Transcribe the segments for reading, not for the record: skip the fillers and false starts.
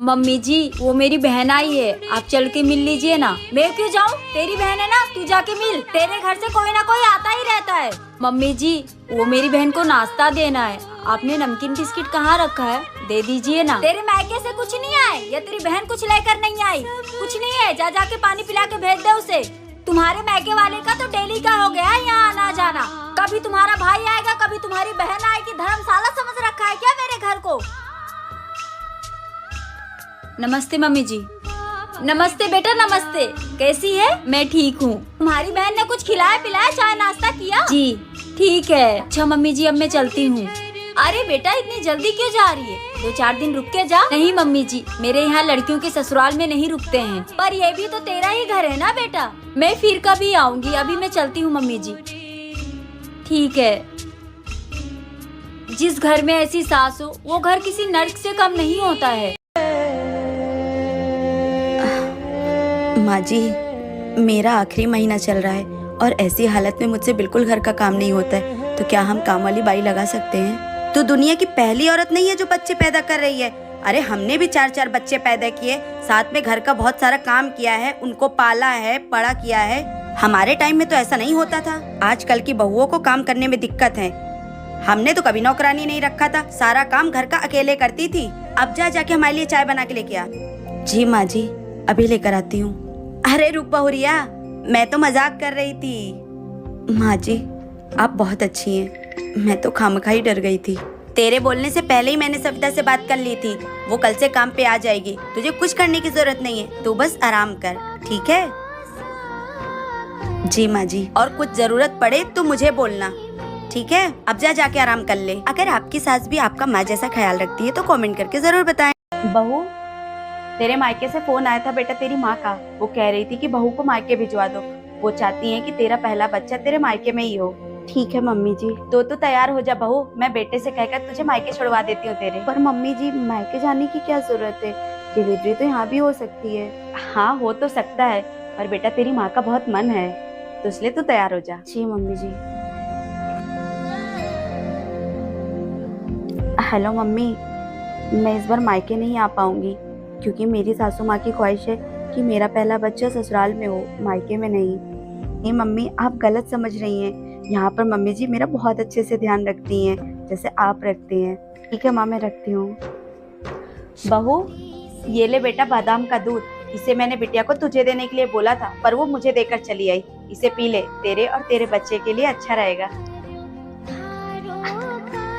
Mummy जी वो मेरी बहन आई है, आप चल के मिल लीजिए ना। मैं क्यों जाऊँ, तेरी बहन है ना, तू जाके मिल। तेरे घर से कोई ना कोई आता ही रहता है। मम्मी जी वो मेरी बहन को नाश्ता देना है, आपने नमकीन बिस्किट कहाँ रखा है, दे दीजिए ना। तेरे मायके से कुछ नहीं आए या तेरी बहन कुछ लेकर नहीं आई? कुछ नहीं है, जा जाके पानी पिला के भेज दे उसे। तुम्हारे मायके वाले का तो डेली का हो गया है यहाँ आना जाना। कभी तुम्हारा भाई आएगा, कभी तुम्हारी बहन आएगी। धर्मशाला समझ रखा है क्या मेरे घर को? नमस्ते मम्मी जी। नमस्ते बेटा नमस्ते, कैसी है? मैं ठीक हूँ। तुम्हारी बहन ने कुछ खिलाया पिलाया, चाय नाश्ता किया? जी ठीक है। अच्छा मम्मी जी अब मैं चलती हूँ। अरे बेटा इतनी जल्दी क्यों जा रही है, 2-4 दिन रुक के जा। नहीं मम्मी जी मेरे यहाँ लड़कियों के ससुराल में नहीं रुकते हैं। पर ये भी तो तेरा ही घर है ना बेटा, मैं फिर कभी आऊँगी। अभी मैं चलती हूँ मम्मी जी। ठीक है। जिस घर में ऐसी सास हो वो घर किसी नर्क से कम नहीं होता है। माँ जी मेरा आखिरी महीना चल रहा है और ऐसी हालत में मुझसे बिल्कुल घर का काम नहीं होता है, तो क्या हम काम वाली बाई लगा सकते हैं? तो दुनिया की पहली औरत नहीं है जो बच्चे पैदा कर रही है। अरे हमने भी 4-4 बच्चे पैदा किए, साथ में घर का बहुत सारा काम किया है, उनको पाला है, बड़ा किया है। हमारे टाइम में तो ऐसा नहीं होता था। आजकल की बहुओं को काम करने में दिक्कत है। हमने तो कभी नौकरानी नहीं रखा था, सारा काम घर का अकेले करती थी। अब जाके हमारे लिए चाय बना के लेके आ। जी माँ जी अभी लेकर आती हूँ। अरे रुक बहुरिया, मैं तो मजाक कर रही थी। माँ जी आप बहुत अच्छी हैं, मैं तो खामखा ही डर गई थी। तेरे बोलने से पहले ही मैंने सविता से बात कर ली थी, वो कल से काम पे आ जाएगी। तुझे कुछ करने की जरूरत नहीं है, तू बस आराम कर, ठीक है? जी माँ जी, और कुछ जरूरत पड़े तो मुझे बोलना, ठीक है? अब जाके आराम कर ले। अगर आपकी सास भी आपका माँ जैसा ख्याल रखती है तो कमेंट करके जरूर बताएं। बहू तेरे मायके से फोन आया था बेटा तेरी माँ का, वो कह रही थी कि बहू को मायके भिजवा दो। वो चाहती है कि तेरा पहला बच्चा तेरे मायके में ही हो। ठीक है मम्मी जी। तो तैयार हो जा बहू, मैं बेटे से कहकर तुझे मायके छुड़वा देती हूँ तेरे। पर मम्मी जी मायके जाने की क्या जरूरत है, डिलीवरी तो यहाँ भी हो सकती है। हाँ हो तो सकता है, पर बेटा तेरी माँ का बहुत मन है, तो इसलिए तू तैयार हो जा। जी मम्मी जी। हेलो मम्मी, मैं इस बार मायके नहीं आ पाऊंगी क्योंकि मेरी सासू माँ की ख्वाहिश है कि मेरा पहला बच्चा ससुराल में हो, मायके में नहीं। नहीं मम्मी आप गलत समझ रही हैं, यहाँ पर मम्मी जी मेरा बहुत अच्छे से ध्यान रखती हैं जैसे आप रखती हैं। ठीक है माँ मैं रखती हूँ। बहू ये ले बेटा बादाम का दूध, इसे मैंने बिटिया को तुझे देने के लिए बोला था पर वो मुझे देकर चली आई। इसे पी ले, तेरे और तेरे बच्चे के लिए अच्छा रहेगा।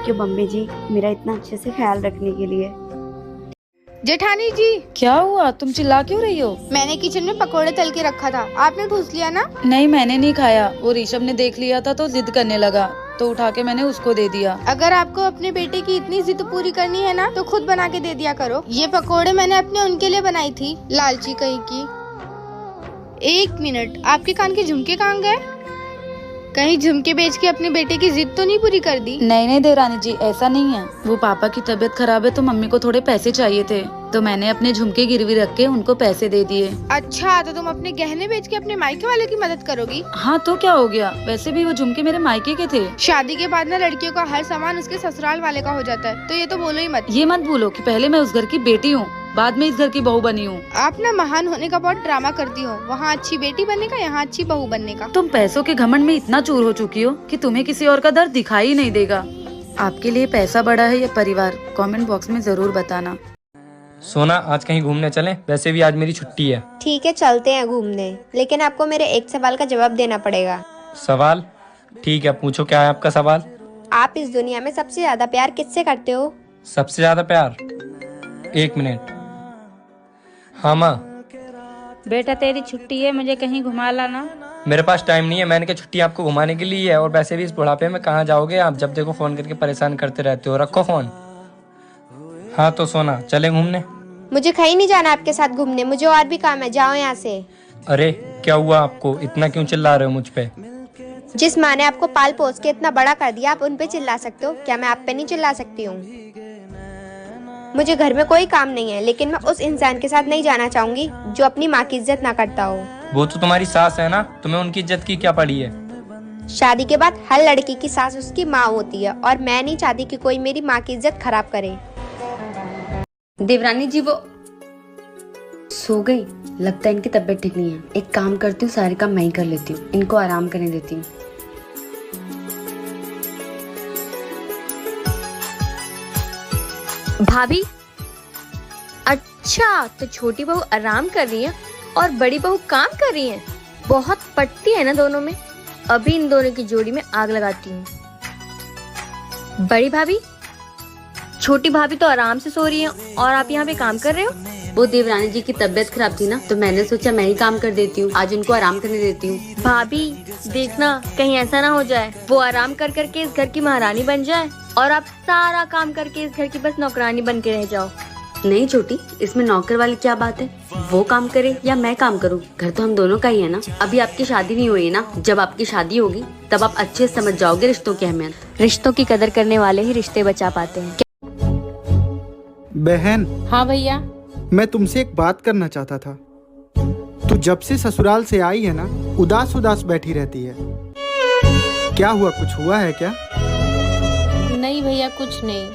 क्यों मम्मी जी मेरा इतना अच्छे से ख्याल रखने के लिए। जेठानी जी क्या हुआ, तुम चिल्ला क्यों रही हो? मैंने किचन में पकोड़े तल के रखा था, आपने ठूस लिया ना? नहीं मैंने नहीं खाया, वो ऋषभ ने देख लिया था तो जिद करने लगा, तो उठा के मैंने उसको दे दिया। अगर आपको अपने बेटे की इतनी जिद पूरी करनी है ना तो खुद बना के दे दिया करो। ये पकोड़े मैंने अपने उनके लिए बनाई थी, लालची कहीं की। 1 मिनट, आपके कान के झुमके कहाँ गए? कहीं झुमके बेच के अपने बेटे की जिद तो नहीं पूरी कर दी? नहीं देवरानी जी ऐसा नहीं है, वो पापा की तबीयत खराब है तो मम्मी को थोड़े पैसे चाहिए थे, तो मैंने अपने झुमके गिरवी रख के उनको पैसे दे दिए। अच्छा तो तुम अपने गहने बेच के अपने मायके वाले की मदद करोगी? हाँ तो क्या हो गया, वैसे भी वो झुमके मेरे मायके के थे। शादी के बाद ना लड़कियों का हर सामान उसके ससुराल वाले का हो जाता है, तो ये तो बोलो ही मत। ये मत भूलो कि पहले मैं उस घर की बेटी हूँ, बाद में इस घर की बहू बनी हूँ। आप ना महान होने का बहुत ड्रामा करती हो, वहाँ अच्छी बेटी बनने का, यहाँ अच्छी बहू बनने का। तुम पैसों के घमंड में इतना चूर हो चुकी हो कि तुम्हें किसी और का दर्द दिखाई नहीं देगा। आपके लिए पैसा बड़ा है या परिवार, कमेंट बॉक्स में जरूर बताना। सोना आज कहीं घूमने चलें? वैसे भी आज मेरी छुट्टी है। ठीक है चलते हैं घूमने, लेकिन आपको मेरे एक सवाल का जवाब देना पड़ेगा। सवाल? ठीक है पूछो, क्या है आपका सवाल? आप इस दुनिया में सबसे ज्यादा प्यार किससे करते हो? सबसे ज्यादा प्यार? 1 मिनट। हाँ माँ। बेटा तेरी छुट्टी है, मुझे कहीं घुमा लाना। मेरे पास टाइम नहीं है, मैंने कहा छुट्टी आपको घुमाने के लिए है, और वैसे भी इस बुढ़ापे में कहाँ जाओगे आप, जब देखो फोन करके परेशान करते रहते हो। रखो फोन। हाँ तो सोना चले घूमने? मुझे कहीं नहीं जाना आपके साथ घूमने, मुझे और भी काम है, जाओ यहाँ से। अरे क्या हुआ आपको, इतना क्यों चिल्ला रहे हो मुझ पे? जिस माँ ने आपको पाल पोस के इतना बड़ा कर दिया आप उन पे चिल्ला सकते हो, क्या मैं आप पे नहीं चिल्ला सकती हूँ? मुझे घर में कोई काम नहीं है, लेकिन मैं उस इंसान के साथ नहीं जाना चाहूंगी जो अपनी माँ की इज्जत ना करता हो। वो तो तुम्हारी सास है ना, तुम्हें उनकी इज्जत की क्या पड़ी है? शादी के बाद हर लड़की की सास उसकी माँ होती है, और मैं नहीं चाहती कि कोई मेरी माँ की इज्जत खराब करे। देवरानी जी वो सो गई? लगता है इनकी तबीयत ठीक नहीं है। एक काम करती हूँ, सारे काम मैं ही कर लेती हूँ, इनको आराम करने देती हूँ। भाभी, अच्छा तो छोटी बहू आराम कर रही है और बड़ी बहू काम कर रही है। बहुत पटती है ना दोनों में। अभी इन दोनों की जोड़ी में आग लगाती हूँ। बड़ी भाभी, छोटी भाभी तो आराम से सो रही है और आप यहाँ पे काम कर रहे हो। वो देवरानी जी की तबीयत खराब थी ना, तो मैंने सोचा मैं ही काम कर देती हूँ, आज उनको आराम करने देती हूँ। भाभी देखना कहीं ऐसा ना हो जाए वो आराम कर करके इस घर की महारानी बन जाए और आप सारा काम करके इस घर की बस नौकरानी बन के रह जाओ। नहीं छोटी, इसमें नौकर वाली क्या बात है? वो काम करे या मैं काम करूं, घर तो हम दोनों का ही है ना। अभी आपकी शादी नहीं हुई ना, जब आपकी शादी होगी तब आप अच्छे से समझ जाओगे रिश्तों की अहमियत। रिश्तों की कदर करने वाले ही रिश्ते बचा पाते हैं। बहन, हाँ भैया। मैं तुमसे एक बात करना चाहता था। तू जब से ससुराल से आई है ना, उदास उदास बैठी रहती है। क्या हुआ, कुछ हुआ है क्या? नहीं भैया, कुछ नहीं।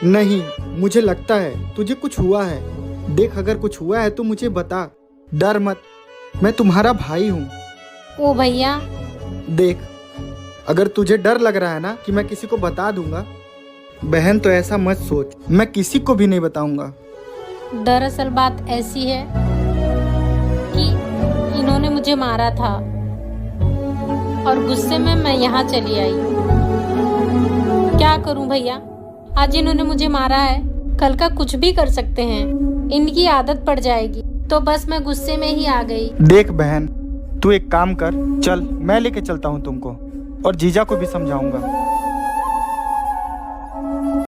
नहीं, मुझे लगता है तुझे कुछ हुआ है। देख, अगर कुछ हुआ है तो मुझे बता, डर मत, मैं तुम्हारा भाई हूँ। ओ भैया। देख, अगर तुझे डर लग रहा है ना कि मैं किसी को बता दूंगा, बहन तो ऐसा मत सोच, मैं किसी को भी नहीं बताऊंगा। दरअसल बात ऐसी है कि इन्होंने मुझे मारा था और गुस्से में मैं यहाँ चली आई। क्या करूं भैया, आज इन्होंने मुझे मारा है, कल का कुछ भी कर सकते हैं। इनकी आदत पड़ जाएगी, तो बस मैं गुस्से में ही आ गई। देख बहन, तू एक काम कर, चल मैं लेके चलता हूँ तुमको, और जीजा को भी समझाऊंगा।